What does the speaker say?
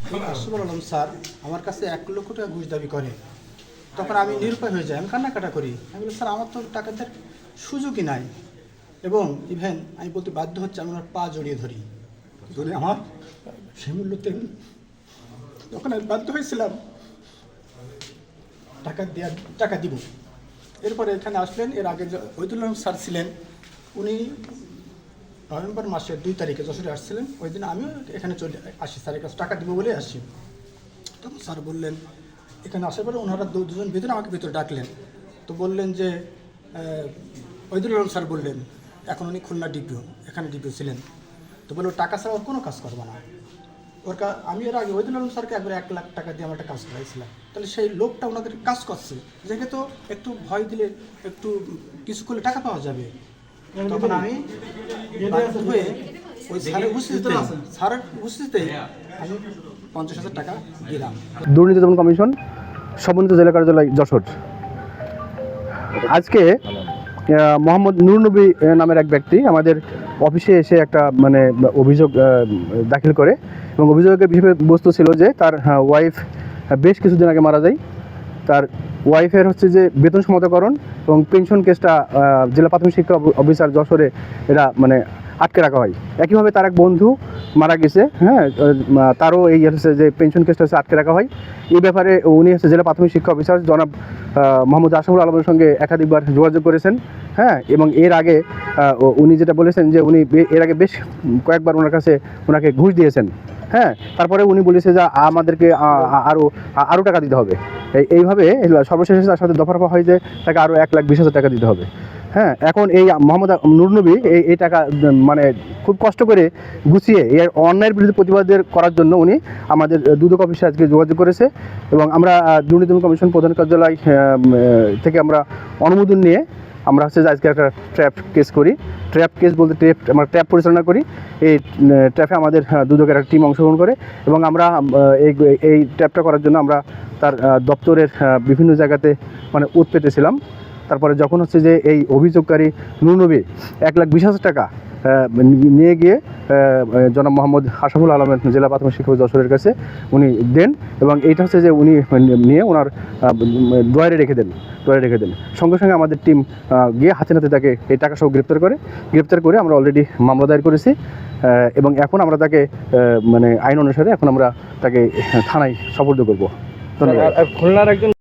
Ashraful Alam sir আমার কাছে 1 লক্ষ টাকা ঘুষ দাবি করে। তখন আমি নিরুপায় হয়ে যাই, আমি কান্নাকাটা করি। আমি বলি, স্যার আমার তো টাকা দেওয়ার সুযোগই নাই। এবং ইভেন আমি বলতে বাধ্য হচ্ছে, আমি আমার পা জড়িয়ে ধরি, আমার সে মূল্যতে তখন আমি বাধ্য হয়েছিলাম টাকা দিব। এরপরে এখানে আসলেন, এর আগে যে ওইদুল আলম স্যার ছিলেন, উনি নভেম্বর মাসের 2 তারিখে যশোরে আসছিলেন। ওই দিন আমিও এখানে চলে আসি, স্যারের কাছে টাকা দিব বলে আসি। তখন স্যার বললেন, এখানে আসার পরে ওনারা দুজন ভিতরে আমাকে ভিতরে ডাকলেন। তো বললেন যে ওইদুল আলম স্যার বললেন, এখন উনি খুলনা ডিপিও, এখানে ডিপিও ছিলেন। তো বললো, টাকা ছাড়া ওর কোনো কাজ করবো না। আমি এর আগে ওইদুল আলম স্যারকে একবার 1 লাখ টাকা দিয়ে আমার একটা কাজ করাইছিলাম। তাহলে সেই লোকটা ওনাদের কাজ করছে, যেহেতু একটু ভয় দিলে একটু কিছু করলে টাকা পাওয়া যাবে। তখন আমি বাধ্য হয়ে ওই স্যারের উপস্থিতিতে আমি 50,000 টাকা দিলাম। দুর্নীতি দমন কমিশন সমন্বিত জেলা কার্যালয় যশোর। আজকে মোহাম্মদ নূর নবী নামের এক ব্যক্তি আমাদের অফিসে এসে একটা অভিযোগ দাখিল করে, এবং অভিযোগের বিষয়বস্তু ছিল যে তার ওয়াইফ বেশ কিছুদিন আগে মারা যায়। তার ওয়াইফের হচ্ছে যে বেতন সমতাকরণ এবং পেনশন কেসটা জেলা প্রাথমিক শিক্ষা অফিসার যশোরে এরা আটকে রাখা হয়। একইভাবে তার এক বন্ধু মারা গেছে, তারও এই হচ্ছে যে পেনশন কেসটা হচ্ছে আটকে রাখা হয়। এই ব্যাপারে উনি হচ্ছে জেলা প্রাথমিক শিক্ষা অফিসার জনাব মোহাম্মদ আশরাফুল আলমের সঙ্গে একাধিকবার যোগাযোগ করেছেন। এবং এর আগে উনি যেটা বলেছেন যে উনি এর আগে বেশ কয়েকবার ওনাকে ঘুষ দিয়েছেন। তারপরে উনি বলেছে যে আমাদেরকে আরও টাকা দিতে হবে। এইভাবে সর্বশেষে তার সাথে দফারফা হয় যে তাকে আরও 1,20,000 টাকা দিতে হবে। এখন এই মোহাম্মদ নূর নবী এই টাকা খুব কষ্ট করে গুছিয়ে এর অন্যায়ের বিরুদ্ধে প্রতিবাদের করার জন্য উনি আমাদের দুদক অফিসে আজকে যোগাযোগ করেছে, এবং আমরা দুর্নীতি দমন কমিশন প্রধান কার্যালয় থেকে আমরা অনুমোদন নিয়ে আমরা হচ্ছে যে আজকে একটা ট্র্যাপ কেস করি। ট্র্যাপ কেস বলতে আমরা ট্র্যাপ পরিচালনা করি। এই ট্র্যাপে আমাদের দুদকের একটা টিম অংশগ্রহণ করে, এবং আমরা এই ট্র্যাপটা করার জন্য আমরা তার দপ্তরের বিভিন্ন জায়গাতে উৎ পেতেছিলাম। তারপরে যখন হচ্ছে যে এই অভিযোগকারী নূর নবী 1,20,000 টাকা নিয়ে গিয়ে জনাব মোহাম্মদ আশরাফুল আলমের জেলা প্রাথমিক শিক্ষা যশোরের কাছে উনি দেন, এবং এইটা হচ্ছে যে উনি নিয়ে ওনার ড্রয়ারে রেখে দেন। সঙ্গে সঙ্গে আমাদের টিম গিয়ে হাতে নাতে তাকে এই টাকা সহ গ্রেপ্তার করে আমরা অলরেডি মামলা দায়ের করেছি, এবং এখন আমরা তাকে আইন অনুসারে এখন আমরা তাকে থানায় সোপর্দ করব। ধন্যবাদ। খুলনার একজন